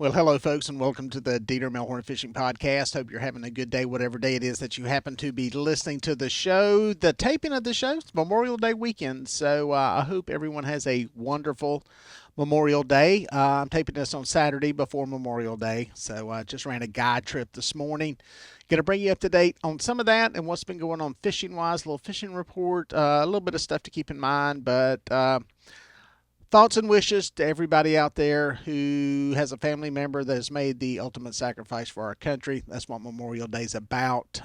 Well, hello, folks, and welcome to the Dieter Melhorn Fishing Podcast. Hope you're having a good day, whatever day it is that you happen to be listening to the show. The taping of the show is Memorial Day weekend, so I hope everyone has a wonderful Memorial Day. I'm taping this on Saturday before Memorial Day, so I just ran a guide trip this morning. Going to bring you up to date on some of that and what's been going on fishing wise, a little fishing report, a little bit of stuff to keep in mind, but thoughts and wishes to everybody out there who has a family member that has made the ultimate sacrifice for our country. That's what Memorial Day is about.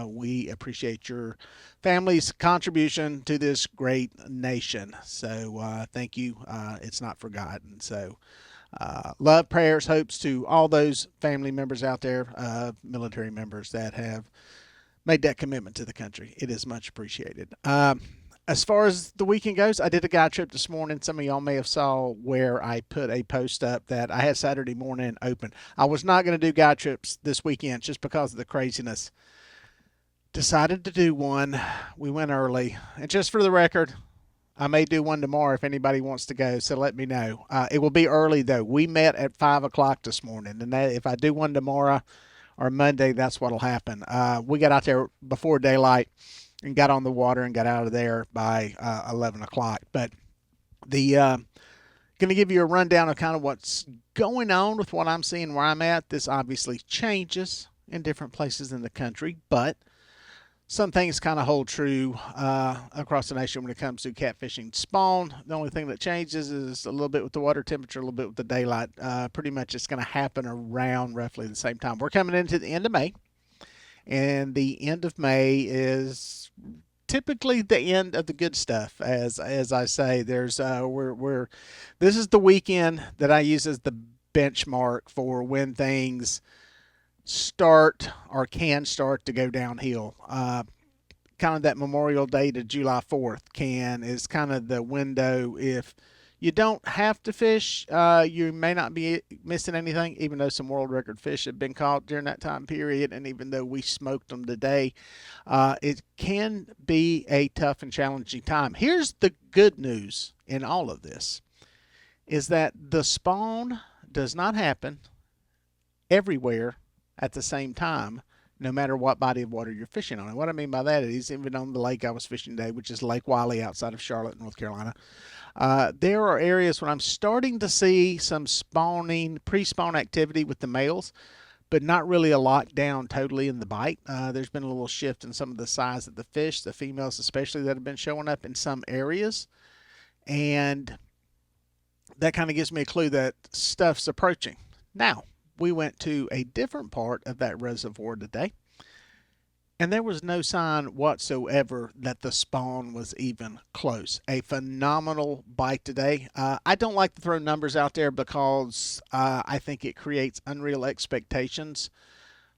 We appreciate your family's contribution to this great nation. So thank you. It's not forgotten. So love, prayers, hopes to all those family members out there, military members that have made that commitment to the country. It is much appreciated. As far as the weekend goes, I did a guide trip this morning. Some of y'all may have saw where I put a post up that I had Saturday morning open. I was not going to do guide trips this weekend just because of the craziness. Decided to do one. We went early. And just for the record, I may do one tomorrow if anybody wants to go, so let me know. It will be early, though. We met at 5 o'clock this morning. And if I do one tomorrow or Monday, that's what will happen. We got out there before daylight and got on the water and got out of there by 11 o'clock. But the going to give you a rundown of kind of what's going on with what I'm seeing where I'm at. This obviously changes in different places in the country, but some things kind of hold true across the nation when it comes to catfishing spawn. The only thing that changes is a little bit with the water temperature, a little bit with the daylight. Pretty much it's going to happen around roughly the same time. We're coming into the end of May, and the end of May is typically the end of the good stuff. As I say, there's we're this is the weekend that I use as the benchmark for when things start or can start to go downhill. Kind of that Memorial Day to July 4th is kind of the window. If you don't have to fish, you may not be missing anything, even though some world record fish have been caught during that time period. And even though we smoked them today, it can be a tough and challenging time. Here's the good news in all of this is that the spawn does not happen everywhere at the same time, no matter what body of water you're fishing on. And what I mean by that is even on the lake I was fishing today, which is Lake Wiley outside of Charlotte, North Carolina, there are areas when I'm starting to see some spawning, pre-spawn activity with the males, but not really a lockdown totally in the bite. There's been a little shift in some of the size of the fish, the females especially, that have been showing up in some areas. And that kind of gives me a clue that stuff's approaching. Now, we went to a different part of that reservoir today, and there was no sign whatsoever that the spawn was even close. A phenomenal bite today. I don't like to throw numbers out there because I think it creates unreal expectations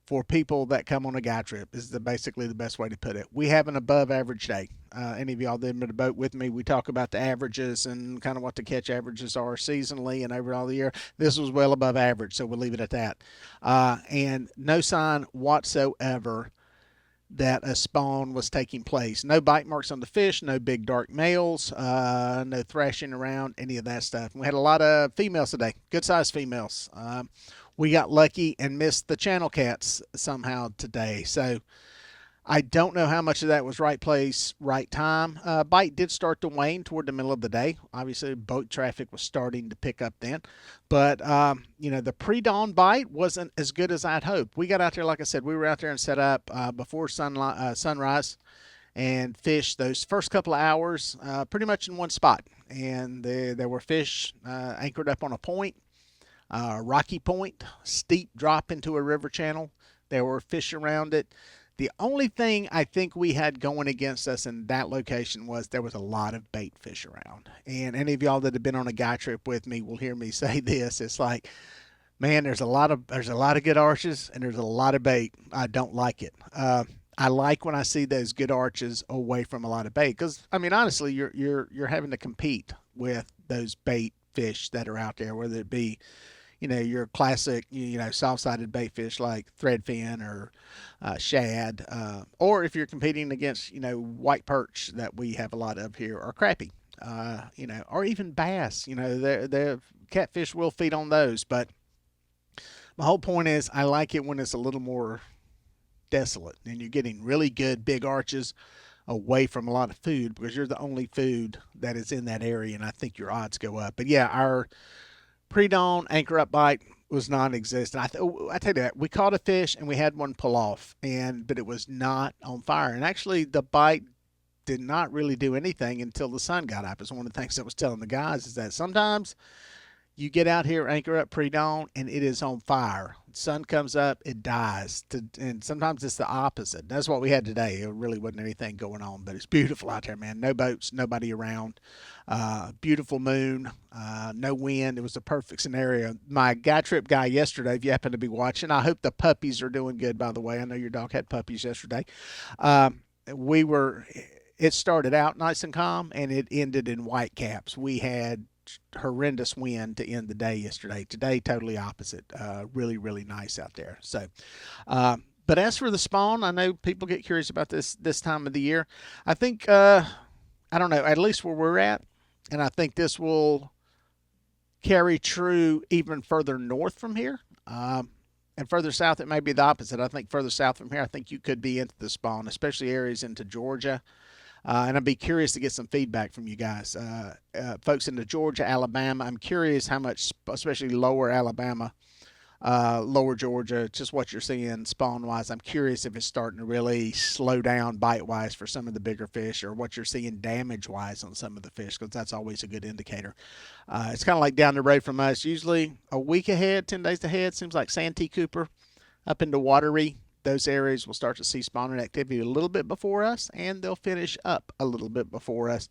for people that come on a guide trip is basically the best way to put it. We have an above average day. Any of y'all that have been in a boat with me, we talk about the averages and kind of what the catch averages are seasonally and over all the year. This was well above average, so we'll leave it at that. And no sign whatsoever that a spawn was taking place. No bite marks on the fish, no big dark males, no thrashing around, any of that stuff. We had a lot of females today, good sized females. We got lucky and missed the channel cats somehow today. So I don't know how much of that was right place, right time. Bite did start to wane toward the middle of the day. Obviously, boat traffic was starting to pick up then. But, the pre-dawn bite wasn't as good as I'd hoped. We got out there, like I said, we were out there and set up before sunrise and fished those first couple of hours pretty much in one spot. And there were fish anchored up on a point. Rocky Point, steep drop into a river channel. There were fish around it. The only thing I think we had going against us in that location was there was a lot of bait fish around. And any of y'all that have been on a guy trip with me will hear me say this. It's like, man, there's a lot of good arches and there's a lot of bait. I don't like it. I like when I see those good arches away from a lot of bait because I mean honestly, you're having to compete with those bait fish that are out there, whether it be your classic, soft-sided bait fish like threadfin or shad, or if you're competing against, white perch that we have a lot of here, or crappie, or even bass. The catfish will feed on those, but My whole point is I like it when it's a little more desolate and you're getting really good big arches away from a lot of food because you're the only food that is in that area, and I think your odds go up. But yeah, our pre-dawn anchor up bite was non-existent. I tell you that we caught a fish and we had one pull off, but it was not on fire. And actually, the bite did not really do anything until the sun got up. It's one of the things I was telling the guys is that sometimes you get out here, anchor up pre-dawn, and it is on fire. Sun comes up, it dies. And sometimes it's the opposite. That's what we had today. It really wasn't anything going on, but it's beautiful out there, man. No boats, nobody around. Beautiful moon, no wind. It was a perfect scenario. My guy trip guy yesterday, if you happen to be watching, I hope the puppies are doing good, by the way. I know your dog had puppies yesterday. We were, it started out nice and calm, and it ended in whitecaps. We had horrendous wind to end the day yesterday. Today, totally opposite. Really, really nice out there. So, but as for the spawn, I know people get curious about this time of the year. I think I don't know, at least where we're at, and I think this will carry true even further north from here. And further south, it may be the opposite. I think further south from here, I think you could be into the spawn, especially areas into Georgia. And I'd be curious to get some feedback from you guys. Folks into Georgia, Alabama, I'm curious how much, especially lower Alabama, lower Georgia, just what you're seeing spawn wise. I'm curious if it's starting to really slow down bite wise for some of the bigger fish, or what you're seeing damage wise on some of the fish, because that's always a good indicator. It's kind of like down the road from us, usually a week ahead, 10 days ahead. Seems like Santee Cooper up into Watery. Those areas will start to see spawning activity a little bit before us, and they'll finish up a little bit before us.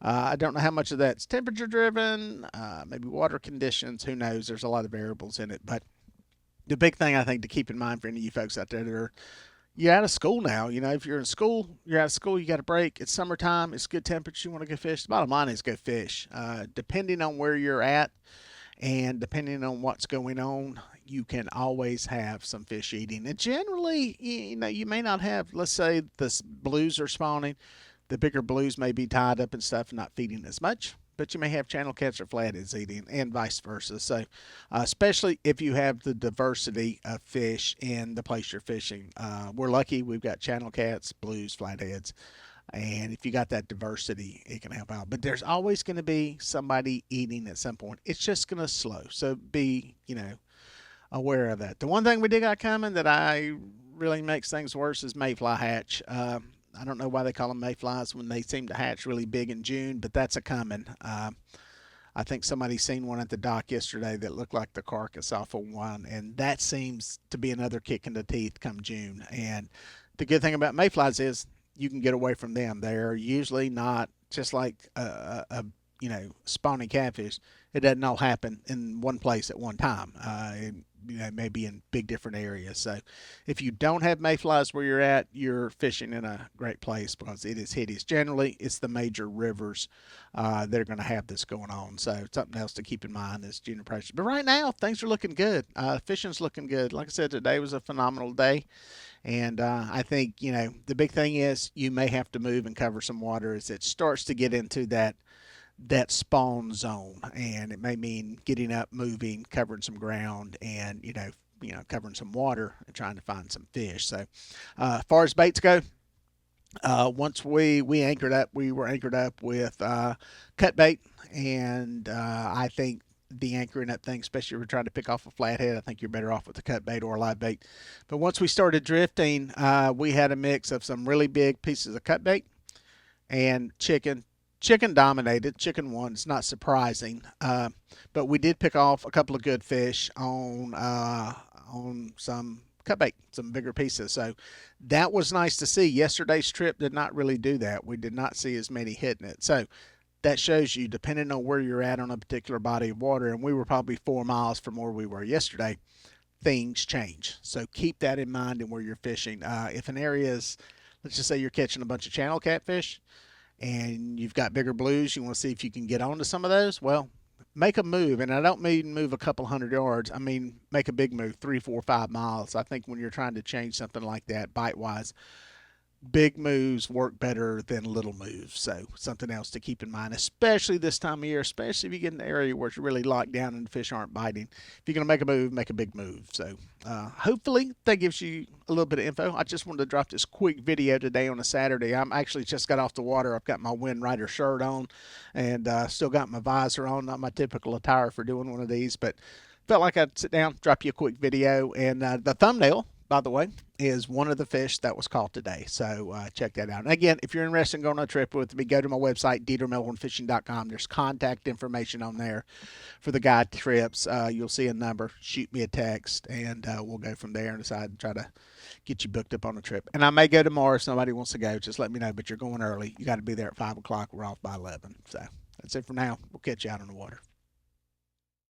I don't know how much of that's temperature driven, maybe water conditions. Who knows? There's a lot of variables in it, but the big thing I think to keep in mind for any of you folks out there that are, you're out of school now. You know, if you're in school, you're out of school, you got a break. It's summertime. It's good temperature. You want to go fish. The bottom line is go fish. Depending on where you're at and depending on what's going on, you can always have some fish eating. And generally, you know, you may not have, let's say the blues are spawning. The bigger blues may be tied up and stuff, not feeding as much, but you may have channel cats or flatheads eating, and vice versa. So, especially if you have the diversity of fish in the place you're fishing, we're lucky we've got channel cats, blues, flatheads, and if you got that diversity, it can help out. But there's always going to be somebody eating at some point. It's just going to slow. So be, you know, aware of that. The one thing we did got coming that I really makes things worse is mayfly hatch. I don't know why they call them mayflies when they seem to hatch really big in June, but that's a coming. I think somebody seen one at the dock yesterday that looked like the carcass off of one, and that seems to be another kick in the teeth come June. And the good thing about mayflies is you can get away from them. They're usually not just like a you know, spawning catfish. It doesn't all happen in one place at one time. You know, maybe in big different areas. So if you don't have mayflies where you're at, you're fishing in a great place because it is hideous. Generally, it's the major rivers that are going to have this going on. So something else to keep in mind is junior pressure. But right now, things are looking good. Fishing's looking good. Like I said, today was a phenomenal day. And I think, you know, the big thing is you may have to move and cover some water as it starts to get into that spawn zone, and it may mean getting up, moving, covering some ground, and covering some water and trying to find some fish. So as far as baits go, once we anchored up, we were anchored up with cut bait, and I think the anchoring up thing, especially if you're trying to pick off a flathead, I think you're better off with a cut bait or a live bait. But once we started drifting, we had a mix of some really big pieces of cut bait and chicken. Chicken dominated. Chicken won. It's not surprising, but we did pick off a couple of good fish on some cut bait, some bigger pieces. So that was nice to see. Yesterday's trip did not really do that. We did not see as many hitting it. So that shows you, depending on where you're at on a particular body of water, and we were probably 4 miles from where we were yesterday, things change. So keep that in mind in where you're fishing. If an area is, let's just say you're catching a bunch of channel catfish, and you've got bigger blues, you want to see if you can get onto some of those, well, make a move. And I don't mean move a couple 100 yards. I mean make a big move, 3, 4, 5 miles. I think when you're trying to change something like that bite wise, big moves work better than little moves. So something else to keep in mind, especially this time of year, especially if you get in an area where it's really locked down and the fish aren't biting. If you're going to make a move, make a big move. So hopefully that gives you a little bit of info. I just wanted to drop this quick video today on a Saturday. I'm actually just got off the water. I've got my Wind Rider shirt on and still got my visor on. Not my typical attire for doing one of these, but felt like I'd sit down, drop you a quick video, and the thumbnail, by the way, is one of the fish that was caught today. So check that out. And again, if you're interested in going on a trip with me, go to my website, DieterMelhornFishing.com. There's contact information on there for the guide trips. You'll see a number. Shoot me a text, and we'll go from there and decide to try to get you booked up on a trip. And I may go tomorrow if somebody wants to go. Just let me know, but you're going early. You got to be there at 5 o'clock. We're off by 11. So that's it for now. We'll catch you out on the water.